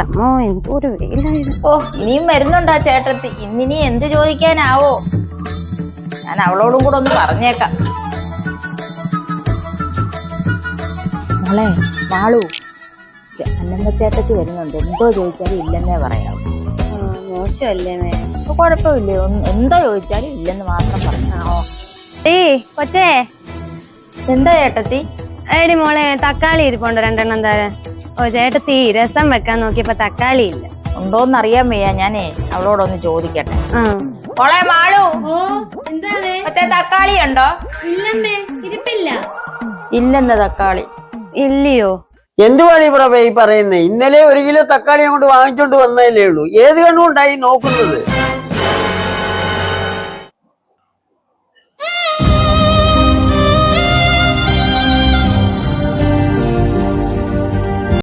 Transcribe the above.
അമ്മോ എന്തോരു വെയിലായിരുന്നു. ഓ ഇനിയും വരുന്നുണ്ടോ ചേട്ടത്തി? ഇന്നിനി എന്ത് ചോദിക്കാനാവോ? ഞാൻ അവളോടും കൂടെ ഒന്ന് പറഞ്ഞേക്കാം. മോളെ മാളു, അന്നമ്മ ചേട്ടത്തി വരുന്നുണ്ട്. എന്തോ ചോദിച്ചാലും ഇല്ലെന്നേ പറയാവൂ. മോശമല്ലേ മേ? കുഴപ്പമില്ലേ, എന്തോ ചോദിച്ചാലും ഇല്ലെന്ന് മാത്രം പറഞ്ഞോ. കൊച്ചേ, എന്താ ചേട്ടത്തി? എടി മോളെ, തക്കാളി ഇരിപ്പുണ്ടോ 2 തരാൻ? ഓ ചേട്ടത്തി, രസം വെക്കാൻ നോക്കിയപ്പോ തക്കാളി ഇല്ല. ഉണ്ടോന്നറിയാൻ വയ്യ, ഞാനേ അവളോടൊന്ന് ചോദിക്കട്ടെ. മോളെ മാളു, മറ്റേ തക്കാളി ഉണ്ടോ? ഇല്ലെന്ന് തക്കാളി ഇല്ലയോ? എന്തുവാണ് ഇവിടെ പറയുന്നേ? ഇന്നലെ 1 കിലോ തക്കാളി അങ്ങോട്ട് വാങ്ങിച്ചോണ്ട് വന്നതല്ലേ ഉള്ളൂ. ഏത് കണ്ണുണ്ടായി നോക്കുന്നത്?